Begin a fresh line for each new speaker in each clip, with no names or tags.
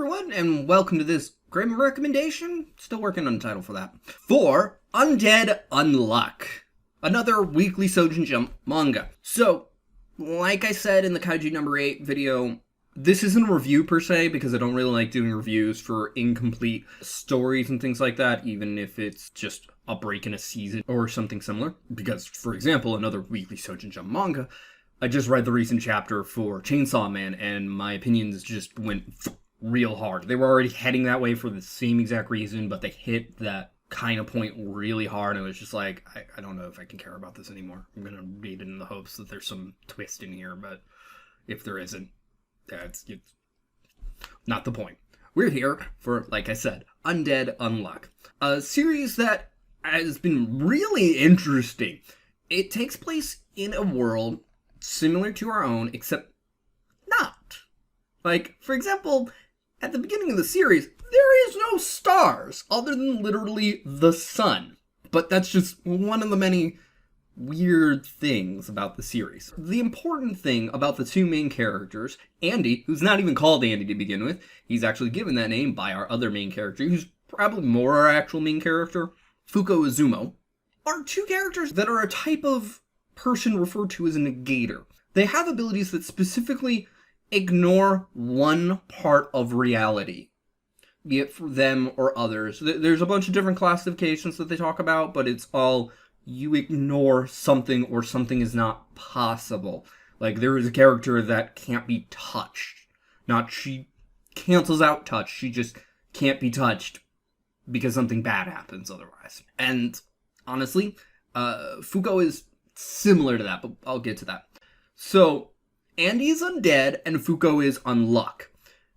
everyone, and welcome to this great recommendation. Still working on the title for that. For Undead Unluck, another weekly Shonen Jump manga. So, like I said in the Kaiju number 8 video, this isn't a review per se, because I don't really like doing reviews for incomplete stories and things like that, even if it's just a break in a season or something similar. Because, for example, another weekly Shonen Jump manga, I just read the recent chapter for Chainsaw Man, and my opinions just went real hard. They were already heading that way for the same exact reason, but they hit that kind of point really hard, and it was just like, I don't know if I can care about this anymore. I'm gonna read it in the hopes that there's some twist in here, but if there isn't, it's not the point. We're here for, like I said, Undead Unluck, a series that has been really interesting. It takes place in a world similar to our own, except not. Like, for example, at the beginning of the series, there is no stars, other than literally the sun. But that's just one of the many weird things about the series. The important thing about the two main characters, Andy, who's not even called Andy to begin with, he's actually given that name by our other main character, who's probably more our actual main character, Fuko Izumo, are two characters that are a type of person referred to as a negator. They have abilities that specifically ignore one part of reality, be it for them or others. There's a bunch of different classifications that they talk about, but it's all you ignore something or something is not possible. Like, there is a character that can't be touched. Not she cancels out touch, she just can't be touched because something bad happens otherwise. And honestly, Fuko is similar to that, but I'll get to that. So, Andy is undead, and Fuko is unluck.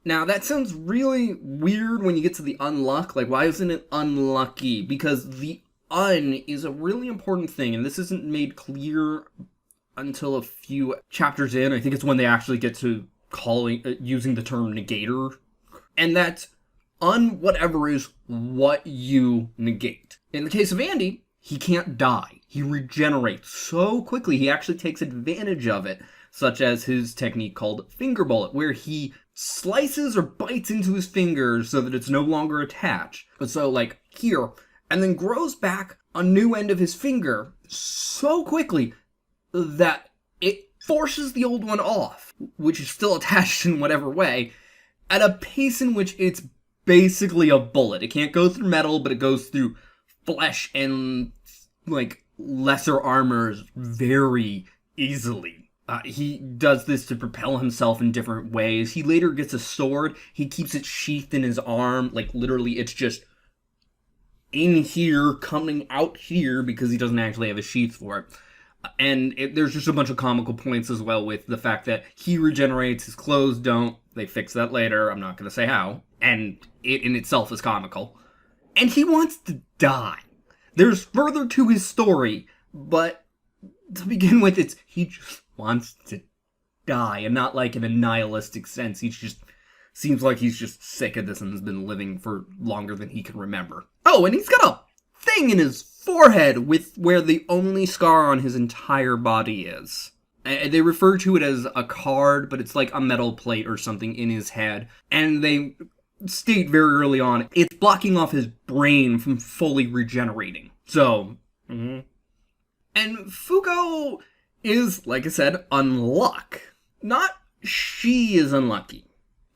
Now, that sounds really weird when you get to the unluck. Like, why isn't it unlucky? Because the un is a really important thing, and this isn't made clear until a few chapters in. I think it's when they actually get to using the term negator. And that's whatever is what you negate. In the case of Andy, he can't die. He regenerates so quickly, he actually takes advantage of it, such as his technique called finger bullet, where he slices or bites into his fingers so that it's no longer attached. So, like, here, and then grows back a new end of his finger so quickly that it forces the old one off, which is still attached in whatever way, at a pace in which it's basically a bullet. It can't go through metal, but it goes through flesh and, like, lesser armors very easily. He does this to propel himself in different ways. He later gets a sword. He keeps it sheathed in his arm. Like, literally, it's just in here, coming out here, because he doesn't actually have a sheath for it. And there's just a bunch of comical points as well with the fact that he regenerates, his clothes don't. They fix that later. I'm not going to say how. And it in itself is comical. And he wants to die. There's further to his story, but to begin with, he just wants to die, and not like in a nihilistic sense. He just seems like he's just sick of this and has been living for longer than he can remember. Oh, and he's got a thing in his forehead with where the only scar on his entire body is. They refer to it as a card, but it's like a metal plate or something in his head, and they state very early on, it's blocking off his brain from fully regenerating. So, And Fuko is, like I said, unluck. Not she is unlucky,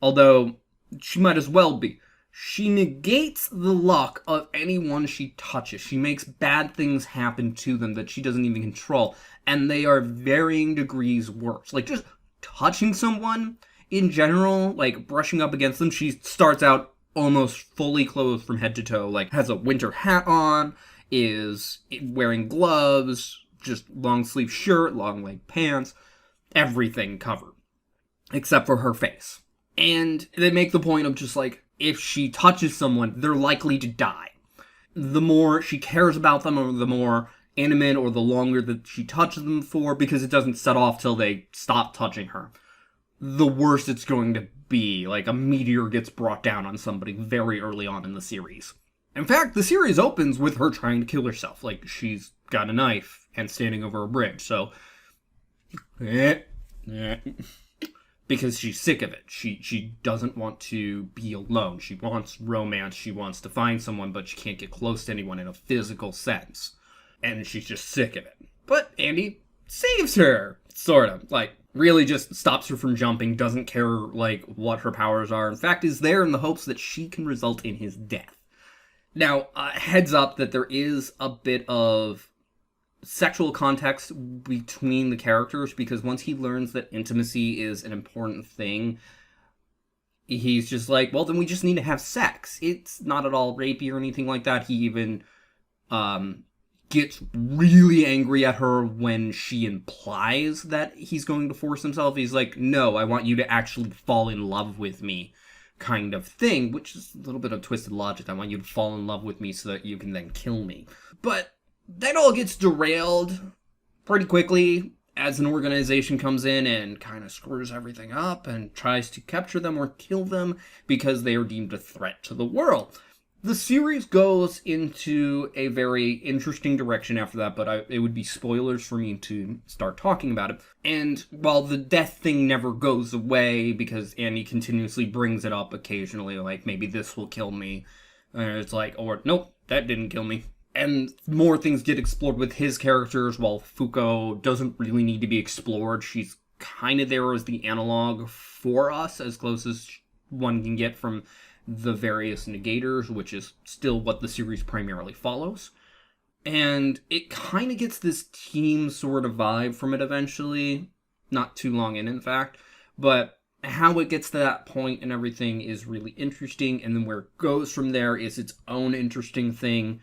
although she might as well be. She negates the luck of anyone she touches. She makes bad things happen to them that she doesn't even control, and they are varying degrees worse. Like, just touching someone in general, like brushing up against them, she starts out almost fully clothed from head to toe, like has a winter hat on, is wearing gloves, just long sleeve shirt, long leg pants, everything covered, except for her face. And they make the point of just like, if she touches someone, they're likely to die. The more she cares about them, or the more intimate, or the longer that she touches them for, because it doesn't set off till they stop touching her, the worse it's going to be. Like, a meteor gets brought down on somebody very early on in the series. In fact, the series opens with her trying to kill herself. Like, she's got a knife and standing over a bridge, so because she's sick of it. She doesn't want to be alone. She wants romance. She wants to find someone, but she can't get close to anyone in a physical sense. And she's just sick of it. But Andy saves her, sort of. Like, really just stops her from jumping, doesn't care, like, what her powers are. In fact, is there in the hopes that she can result in his death. Now, heads up that there is a bit of sexual context between the characters, because once he learns that intimacy is an important thing, he's just like, well, then we just need to have sex. It's not at all rapey or anything like that. He even gets really angry at her when she implies that he's going to force himself. He's like, no, I want you to actually fall in love with me, kind of thing, which is a little bit of twisted logic. I want you to fall in love with me so that you can then kill me. But that all gets derailed pretty quickly as an organization comes in and kind of screws everything up and tries to capture them or kill them because they are deemed a threat to the world. The series goes into a very interesting direction after that, but it would be spoilers for me to start talking about it. And while the death thing never goes away, because Andy continuously brings it up occasionally, like, maybe this will kill me, and it's like, or, nope, that didn't kill me. And more things get explored with his characters, while Fuko doesn't really need to be explored. She's kind of there as the analog for us, as close as one can get from the various negators, which is still what the series primarily follows. And it kind of gets this team sort of vibe from it eventually. Not too long in fact. But how it gets to that point and everything is really interesting. And then where it goes from there is its own interesting thing.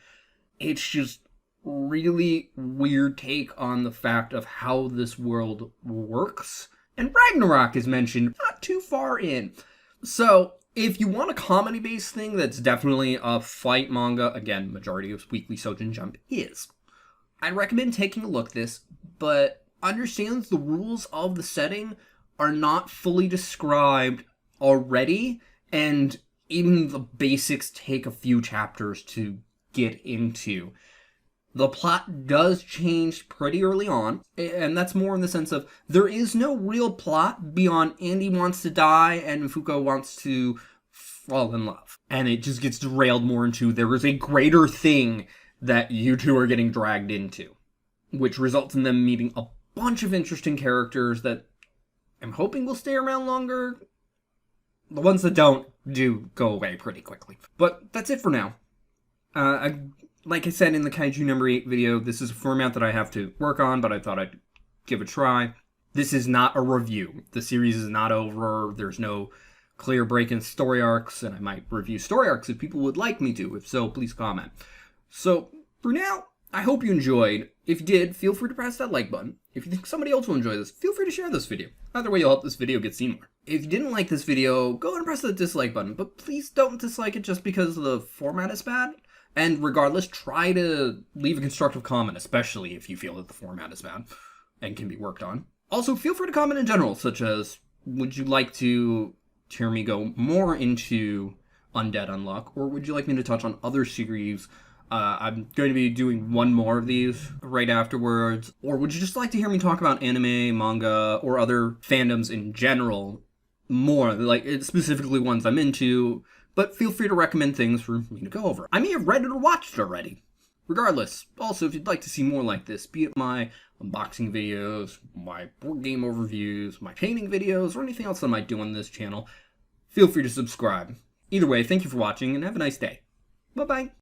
It's just really weird take on the fact of how this world works. And Ragnarok is mentioned not too far in. So if you want a comedy-based thing that's definitely a fight manga, again, majority of Weekly Shonen Jump is, I'd recommend taking a look at this, but understand the rules of the setting are not fully described already, and even the basics take a few chapters to get into. The plot does change pretty early on, and that's more in the sense of there is no real plot beyond Andy wants to die and Fuko wants to fall in love. And it just gets derailed more into there is a greater thing that you two are getting dragged into, which results in them meeting a bunch of interesting characters that I'm hoping will stay around longer. The ones that don't do go away pretty quickly. But that's it for now. Like I said in the Kaiju number 8 video, this is a format that I have to work on, but I thought I'd give it a try. This is not a review. The series is not over. There's no clear break in story arcs, and I might review story arcs if people would like me to. If so, please comment. So, for now, I hope you enjoyed. If you did, feel free to press that like button. If you think somebody else will enjoy this, feel free to share this video. Either way, you'll help this video get seen more. If you didn't like this video, go ahead and press the dislike button, but please don't dislike it just because the format is bad. And regardless, try to leave a constructive comment, especially if you feel that the format is bad and can be worked on. Also, feel free to comment in general, such as, would you like to hear me go more into Undead Unluck, or would you like me to touch on other series? I'm going to be doing one more of these right afterwards. Or would you just like to hear me talk about anime, manga, or other fandoms in general more, like specifically ones I'm into? But feel free to recommend things for me to go over. I may have read it or watched it already. Regardless, also if you'd like to see more like this, be it my unboxing videos, my board game overviews, my painting videos, or anything else I might do on this channel, feel free to subscribe. Either way, thank you for watching and have a nice day. Bye-bye.